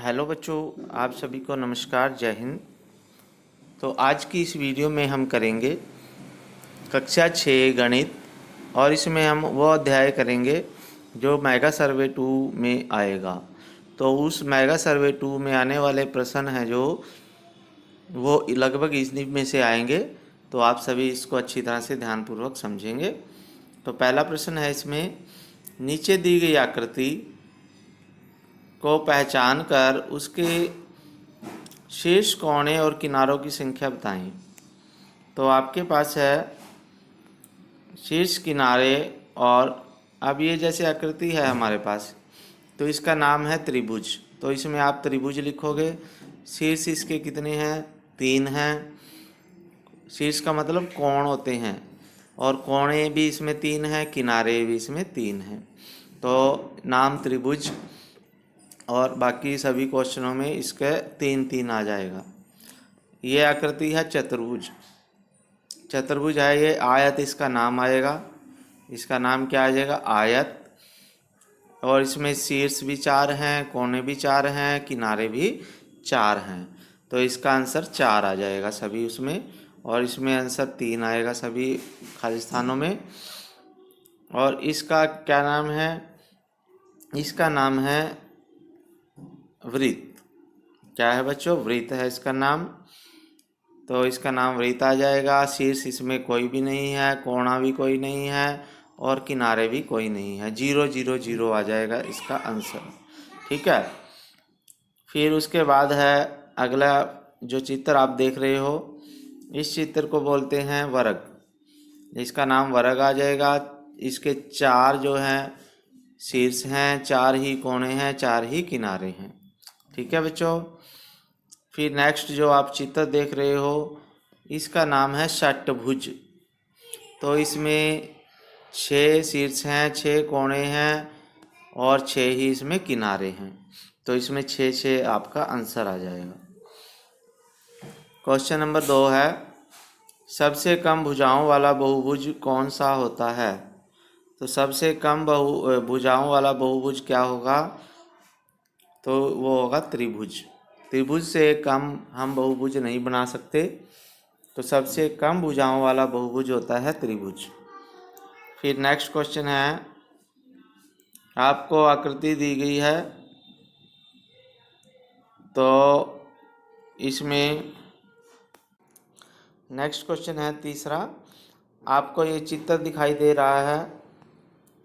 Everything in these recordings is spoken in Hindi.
हेलो बच्चों, आप सभी को नमस्कार, जय हिंद। तो आज की इस वीडियो में हम करेंगे कक्षा 6 गणित, और इसमें हम वो अध्याय करेंगे जो मेगा सर्वे 2 में आएगा। तो उस मेगा सर्वे 2 में आने वाले प्रश्न हैं जो वो लगभग इसी में से आएंगे। तो आप सभी इसको अच्छी तरह से ध्यानपूर्वक समझेंगे। तो पहला प्रश्न है इसमें, नीचे दी गई आकृति को पहचान कर उसके शीर्ष कोने और किनारों की संख्या बताएं। तो आपके पास है शीर्ष, किनारे, और अब ये जैसे आकृति है हमारे पास, तो इसका नाम है त्रिभुज। तो इसमें आप त्रिभुज लिखोगे। शीर्ष इसके कितने हैं? 3 हैं। शीर्ष का मतलब कोण होते हैं, और कोणे भी इसमें 3 हैं, किनारे भी इसमें 3 हैं। तो नाम त्रिभुज, और बाकी सभी क्वेश्चनों में इसके 3-3 आ जाएगा। ये आकृति है चतुर्भुज। चतुर्भुज है ये। आयत इसका नाम आएगा। इसका नाम क्या आ जाएगा? आयत। और इसमें शीर्ष भी 4 हैं, कोने भी 4 हैं, किनारे भी 4 हैं। तो इसका आंसर 4 आ जाएगा सभी उसमें, और इसमें आंसर 3 आएगा सभी खाली स्थानों में। और इसका क्या नाम है? इसका नाम है वृत्त। क्या है बच्चों? वृत्त है इसका नाम। तो इसका नाम वृत्त आ जाएगा। शीर्ष इसमें कोई भी नहीं है, कोना भी कोई नहीं है, और किनारे भी कोई नहीं है। 0 0 0 आ जाएगा इसका आंसर। ठीक है। फिर उसके बाद है अगला जो चित्र आप देख रहे हो, इस चित्र को बोलते हैं वर्ग। इसका नाम वर्ग आ जाएगा। इसके 4 जो हैं शीर्ष हैं, 4 ही कोने हैं, 4 ही किनारे हैं। ठीक है बच्चों। फिर नेक्स्ट जो आप चित्र देख रहे हो, इसका नाम है षट्भुज। तो इसमें 6 शीर्ष हैं, 6 कोने हैं, और 6 ही इसमें किनारे हैं। तो इसमें 6 6 आपका आंसर आ जाएगा। क्वेश्चन नंबर 2 है, सबसे कम भुजाओं वाला बहुभुज कौन सा होता है? तो सबसे कम भुजाओं वाला बहुभुज क्या होगा? तो वो होगा त्रिभुज। त्रिभुज से कम हम बहुभुज नहीं बना सकते। तो सबसे कम भुजाओं वाला बहुभुज होता है त्रिभुज। फिर नेक्स्ट क्वेश्चन है, आपको आकृति दी गई है, तो इसमें नेक्स्ट क्वेश्चन है तीसरा, आपको ये चित्र दिखाई दे रहा है।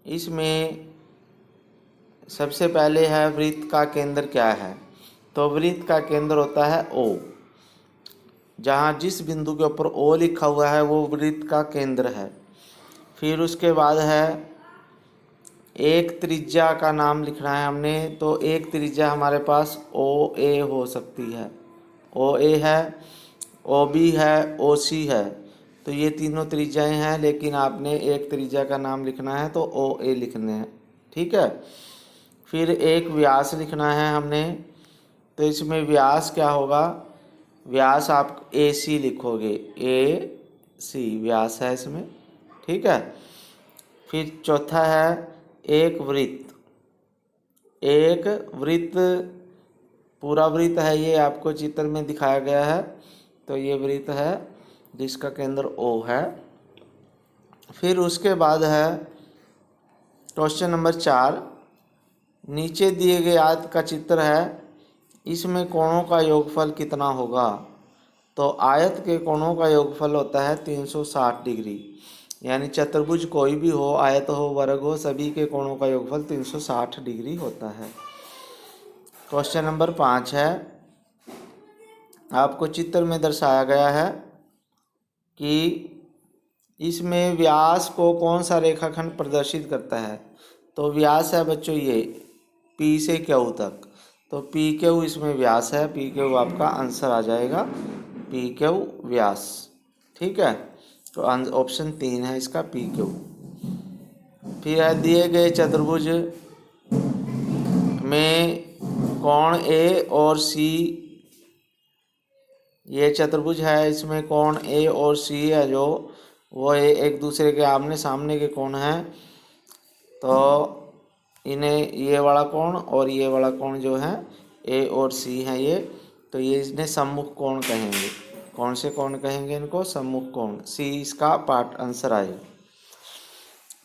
इसमें सबसे पहले है वृत्त का केंद्र क्या है? तो वृत्त का केंद्र होता है O। जहाँ जिस बिंदु के ऊपर O लिखा हुआ है वो वृत्त का केंद्र है। फिर उसके बाद है एक त्रिज्या का नाम लिखना है हमने। तो एक त्रिज्या हमारे पास OA हो सकती है। OA है, OB है, OC है। तो ये तीनों त्रिज्याएं हैं, लेकिन आपने एक त्रिज्या का नाम लिखना है तो OA लिखने हैं। ठीक है। फिर एक व्यास लिखना है हमने। तो इसमें व्यास क्या होगा? व्यास आप AC लिखोगे। AC व्यास है इसमें। ठीक है। फिर चौथा है एक वृत्त। एक वृत्त, पूरा वृत्त है ये, आपको चित्र में दिखाया गया है। तो ये वृत्त है जिसका केंद्र O है। फिर उसके बाद है क्वेश्चन नंबर 4, नीचे दिए गए आयत का चित्र है, इसमें कोणों का योगफल कितना होगा? तो आयत के कोणों का योगफल होता है 360 डिग्री। यानी चतुर्भुज कोई भी हो, आयत हो, वर्ग हो, सभी के कोणों का योगफल 360 डिग्री होता है। क्वेश्चन नंबर 5 है, आपको चित्र में दर्शाया गया है कि इसमें व्यास को कौन सा रेखाखंड प्रदर्शित करता है? तो व्यास है बच्चों ये P से Q तक। तो PQ इसमें व्यास है। PQ आपका आंसर आ जाएगा, PQ व्यास। ठीक है। तो ऑप्शन 3 है इसका, PQ। फिर है दिए गए चतुर्भुज में कोण A और C, ये चतुर्भुज है, इसमें कोण A और C है जो वो एक दूसरे के आमने सामने के कोण हैं। तो इन्हें ये वाला कोण और ये वाला कोण जो है ए और सी हैं ये, तो ये इन्हें सम्मुख कोण कहेंगे। कौन से कोण कहेंगे इनको? सम्मुख कोण। सी इसका पार्ट आंसर आएगा।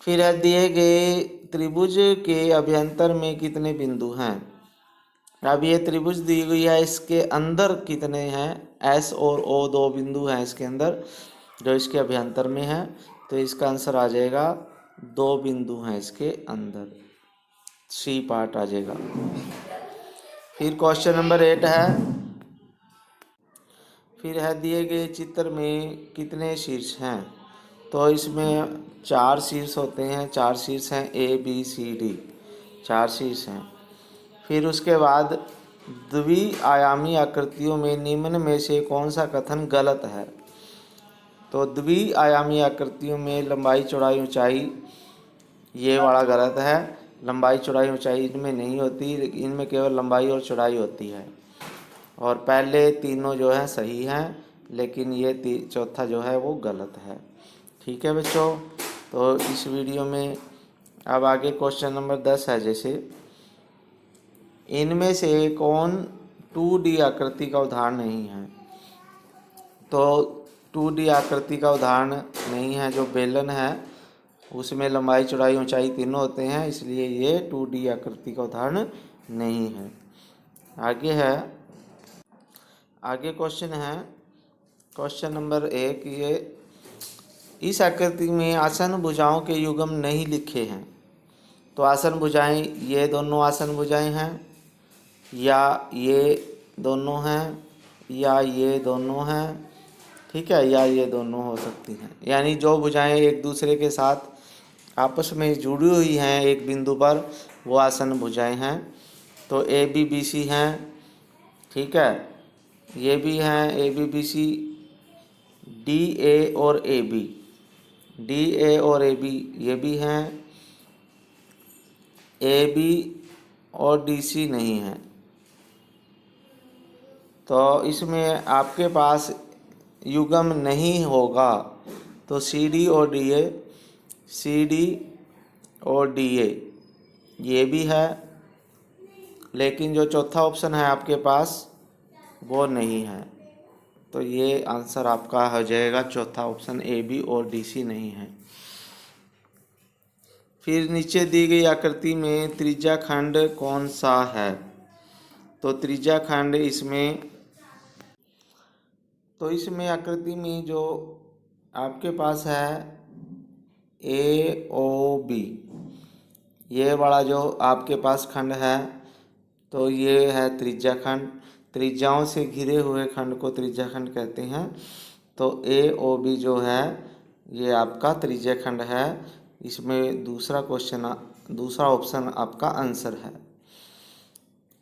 फिर है दिए गए त्रिभुज के अभ्यंतर में कितने बिंदु हैं। अब ये त्रिभुज दी हुई है, इसके अंदर कितने हैं? एस और ओ दो बिंदु हैं इसके अंदर जो इसके अभ्यंतर में है, तो इसका आंसर आ जाएगा 2 बिंदु हैं इसके अंदर, सी पार्ट आ जाएगा। फिर क्वेश्चन नंबर 8 है, फिर है दिए गए चित्र में कितने शीर्ष हैं। तो इसमें 4 शीर्ष होते हैं, 4 शीर्ष हैं ए बी सी डी, 4 शीर्ष हैं। फिर उसके बाद द्वि-आयामी आकृतियों में निम्न में से कौन सा कथन गलत है। तो द्वि-आयामी आकृतियों में लंबाई चौड़ाई ऊंचाई ये वाला गलत है। लंबाई चौड़ाई ऊंचाई इनमें नहीं होती, इनमें केवल लंबाई और चौड़ाई होती है। और पहले तीनों जो है सही हैं, लेकिन ये चौथा जो है वो गलत है। ठीक है बच्चों, तो इस वीडियो में अब आगे क्वेश्चन नंबर 10 है, जैसे इनमें से कौन 2D आकृति का उदाहरण नहीं है। तो 2D आकृति का उदाहरण नहीं है, जो बेलन है उसमें लंबाई चौड़ाई ऊंचाई तीनों होते हैं, इसलिए ये 2D आकृति का उदाहरण नहीं है। आगे क्वेश्चन है, क्वेश्चन नंबर 1, ये इस आकृति में आसन भुजाओं के युग्म नहीं लिखे हैं। तो आसन भुजाएं ये दोनों आसन भुजाएं हैं, या ये दोनों हैं, या ये दोनों हैं, ठीक है, या ये दोनों हो सकती हैं। यानी जो भुजाएं एक दूसरे के साथ आपस में जुड़ी हुई हैं एक बिंदु पर, वो आसन भुजाएं हैं। तो ए बी बी सी हैं, ठीक है, ये भी हैं A B B C, D A और ए बी, डी ए और ए बी ये भी हैं, ए बी और डी सी नहीं है। तो इसमें आपके पास युग्म नहीं होगा, तो सी डी और डी ए, सी डी और डी ए ये भी है, लेकिन जो चौथा ऑप्शन है आपके पास वो नहीं है। तो ये आंसर आपका हो जाएगा चौथा ऑप्शन, ए बी और डी सी नहीं है। फिर नीचे दी गई आकृति में त्रिज्या खंड कौन सा है। तो त्रिज्या खंड इसमें आकृति में जो आपके पास है ए ओ बी, ये वाला जो आपके पास खंड है, तो ये है त्रिज्या खंड। त्रिज्याओं से घिरे हुए खंड को त्रिज्या खंड कहते हैं। तो ए ओ बी जो है ये आपका त्रिज्या खंड है। इसमें दूसरा ऑप्शन आपका आंसर है।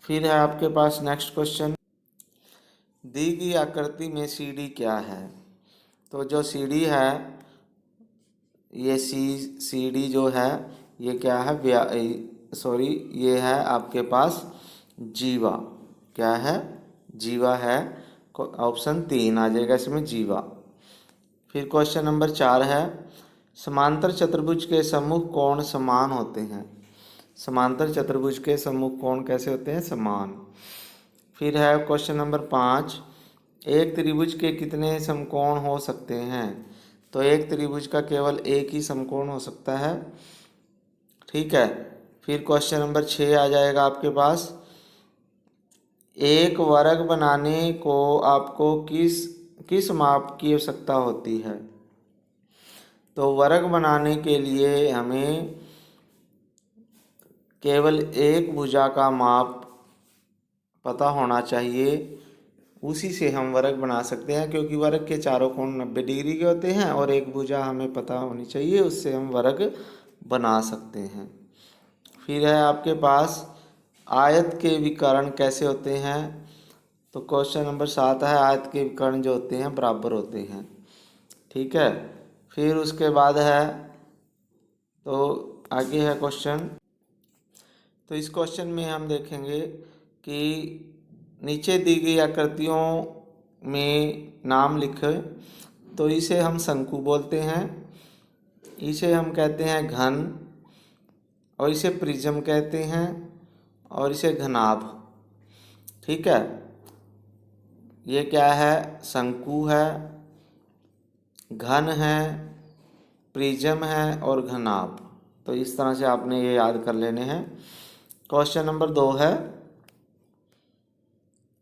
फिर है आपके पास नेक्स्ट क्वेश्चन, दी गई आकृति में सी डी क्या है। तो जो सी डी है, ये सी डी जो है ये क्या है, ये है आपके पास जीवा। क्या है? जीवा है। ऑप्शन 3 आ जाएगा इसमें, जीवा। फिर क्वेश्चन नंबर 4 है, समांतर चतुर्भुज के सम्मुख कोण समान होते हैं। समांतर चतुर्भुज के सम्मुख कोण कैसे होते हैं? समान। फिर है क्वेश्चन नंबर 5, एक त्रिभुज के कितने समकोण हो सकते हैं। तो एक त्रिभुज का केवल एक ही समकोण हो सकता है, ठीक है। फिर क्वेश्चन नंबर 6 आ जाएगा आपके पास, एक वर्ग बनाने को आपको किस माप की आवश्यकता होती है। तो वर्ग बनाने के लिए हमें केवल एक भुजा का माप पता होना चाहिए, उसी से हम वर्ग बना सकते हैं, क्योंकि वर्ग के चारों कोण 90 डिग्री के होते हैं और एक भुजा हमें पता होनी चाहिए, उससे हम वर्ग बना सकते हैं। फिर है आपके पास आयत के विकर्ण कैसे होते हैं। तो क्वेश्चन नंबर 7 है, आयत के विकर्ण जो होते हैं बराबर होते हैं, ठीक है। फिर उसके बाद है, तो आगे है क्वेश्चन। तो इस क्वेश्चन में हम देखेंगे कि नीचे दी गई आकृतियों में नाम लिखें। तो इसे हम शंकु बोलते हैं, इसे हम कहते हैं घन, और इसे प्रिज्म कहते हैं, और इसे घनाभ। ठीक है, ये क्या है, शंकु है, घन है, प्रिज्म है और घनाभ। तो इस तरह से आपने ये याद कर लेने हैं। क्वेश्चन नंबर 2 है,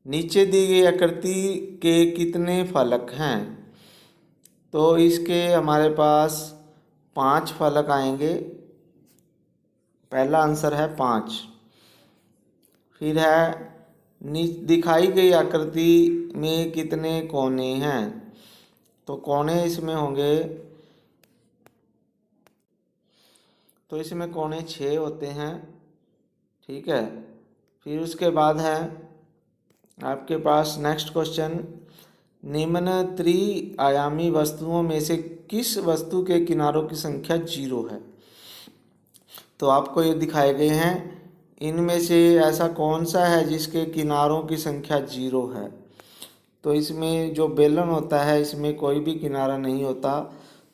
नीचे दी गई आकृति के कितने फलक हैं। तो इसके हमारे पास 5 फलक आएंगे। पहला आंसर है 5। फिर है, दिखाई गई आकृति में कितने कोने हैं। तो कोने इसमें होंगे, तो इसमें कोने 6 होते हैं। ठीक है, फिर उसके बाद है आपके पास नेक्स्ट क्वेश्चन, निम्न त्रिआयामी वस्तुओं में से किस वस्तु के किनारों की संख्या 0 है। तो आपको ये दिखाए गए हैं, इनमें से ऐसा कौन सा है जिसके किनारों की संख्या 0 है। तो इसमें जो बेलन होता है इसमें कोई भी किनारा नहीं होता,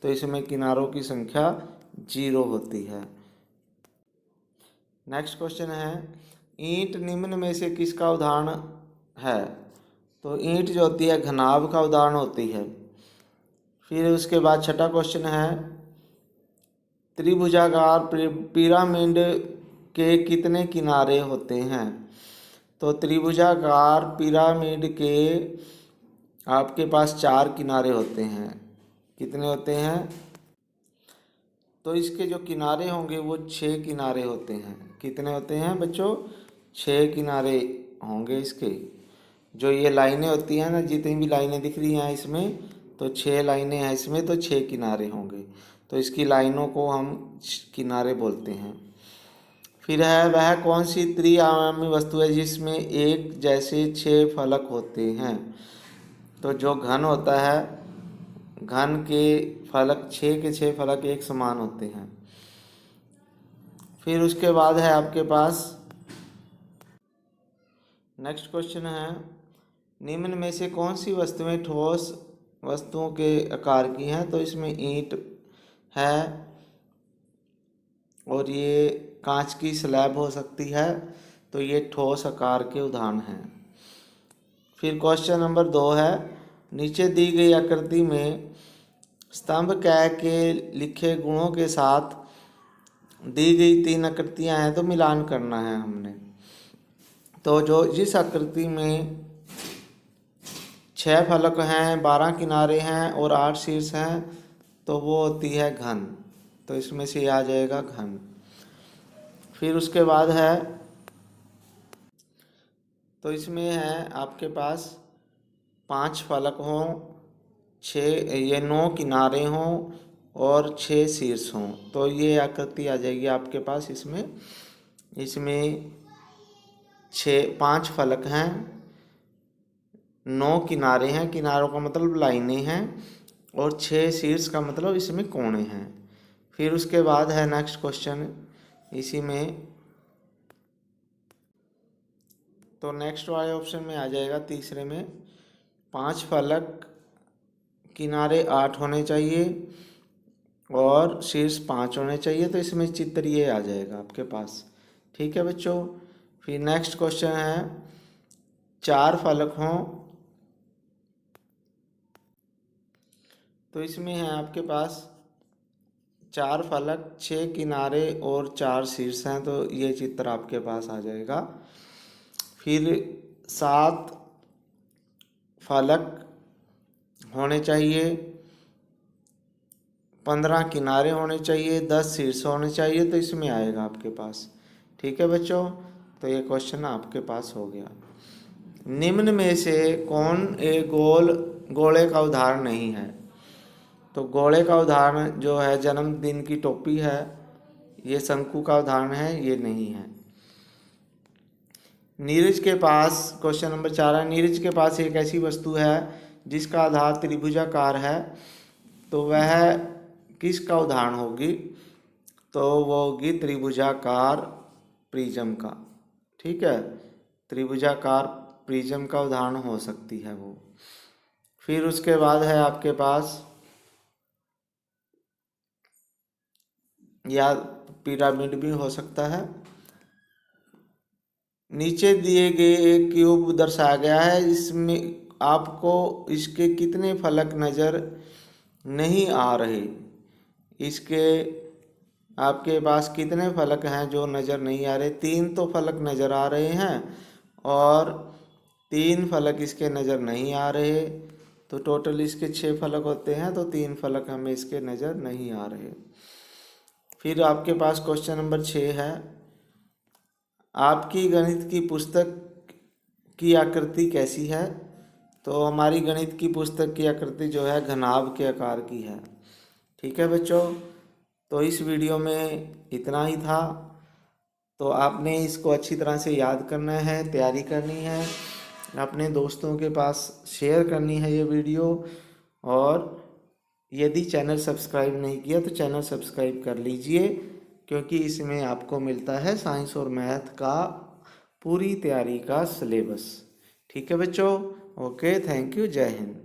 तो इसमें किनारों की संख्या 0 होती है। नेक्स्ट क्वेश्चन है, ईंट निम्न में से किसका उदाहरण है। तो ईंट जो होती है घनाभ का उदाहरण होती है। फिर उसके बाद छठा क्वेश्चन है, त्रिभुजाकार पिरामिड के कितने किनारे होते हैं। तो त्रिभुजाकार पिरामिड के आपके पास 4 किनारे होते हैं। कितने होते हैं। तो इसके जो किनारे होंगे वो 6 किनारे होते हैं। कितने होते हैं बच्चों, 6 किनारे होंगे इसके। जो ये लाइनें होती हैं ना, जितनी भी लाइनें दिख रही हैं इसमें, तो 6 लाइनें हैं इसमें, तो 6 किनारे होंगे। तो इसकी लाइनों को हम किनारे बोलते हैं। फिर है, वह कौन सी त्रिआयामी वस्तु है जिसमें एक जैसे 6 फलक होते हैं। तो जो घन होता है, घन के फलक 6 के 6 फलक एक समान होते हैं। फिर उसके बाद है आपके पास नेक्स्ट क्वेश्चन है, निम्न में से कौन सी वस्तुएं ठोस वस्तुओं के आकार की हैं। तो इसमें ईंट है और ये कांच की स्लैब हो सकती है। तो ये ठोस आकार के उदाहरण हैं। फिर क्वेश्चन नंबर 2 है, नीचे दी गई आकृति में स्तंभ क के लिखे गुणों के साथ दी गई 3 आकृतियां हैं, तो मिलान करना है हमने। तो जो जिस आकृति में 6 फलक हैं, 12 किनारे हैं और 8 शीर्ष हैं, तो वो होती है घन। तो इसमें से आ जाएगा घन। फिर उसके बाद है, तो इसमें है आपके पास 5 फलक हों, 9 किनारे हों और 6 शीर्ष हों। तो ये आकृति आ जाएगी आपके पास। इसमें 5 फलक हैं, 9 किनारे हैं, किनारों का मतलब लाइनें हैं, और 6 शीर्ष का मतलब इसमें कोणे हैं। फिर उसके बाद है नेक्स्ट क्वेश्चन इसी में, तो नेक्स्ट वाले ऑप्शन में आ जाएगा तीसरे में, 5 फलक, किनारे 8 होने चाहिए और शीर्ष 5 होने चाहिए। तो इसमें चित्र ये आ जाएगा आपके पास। ठीक है बच्चों। फिर नेक्स्ट क्वेश्चन है, 4 फलक हों, तो इसमें है आपके पास 4 फलक, 6 किनारे और 4 शीर्ष हैं। तो ये चित्र आपके पास आ जाएगा। फिर 7 फलक होने चाहिए, 15 किनारे होने चाहिए, 10 शीर्ष होने चाहिए। तो इसमें आएगा आपके पास। ठीक है बच्चों, तो ये क्वेश्चन आपके पास हो गया। निम्न में से कौन एक गोले का उदाहरण नहीं है। तो गोले का उदाहरण जो है जन्मदिन की टोपी है, ये शंकु का उदाहरण है, ये नहीं है। नीरज के पास, क्वेश्चन नंबर 4 है, नीरज के पास एक ऐसी वस्तु है जिसका आधार त्रिभुजाकार है, तो वह किसका उदाहरण होगी। तो वो होगी त्रिभुजाकार प्रिज्म का। ठीक है, त्रिभुजाकार प्रिज्म का उदाहरण हो सकती है वो। फिर उसके बाद है आपके पास, या पिरामिड भी हो सकता है। नीचे दिए गए एक क्यूब दर्शाया गया है, इसमें आपको इसके कितने फलक नज़र नहीं आ रहे। इसके आपके पास कितने फलक हैं जो नज़र नहीं आ रहे। 3 तो फलक नज़र आ रहे हैं और 3 फलक इसके नज़र नहीं आ रहे। तो टोटल इसके 6 फलक होते हैं, तो 3 फलक हमें इसके नज़र नहीं आ रहे। फिर आपके पास क्वेश्चन नंबर 6 है, आपकी गणित की पुस्तक की आकृति कैसी है। तो हमारी गणित की पुस्तक की आकृति जो है घनाभ के आकार की है। ठीक है बच्चों, तो इस वीडियो में इतना ही था। तो आपने इसको अच्छी तरह से याद करना है, तैयारी करनी है, अपने दोस्तों के पास शेयर करनी है ये वीडियो। और यदि चैनल सब्सक्राइब नहीं किया तो चैनल सब्सक्राइब कर लीजिए, क्योंकि इसमें आपको मिलता है साइंस और मैथ का पूरी तैयारी का सिलेबस। ठीक है बच्चों, ओके, थैंक यू, जय हिंद।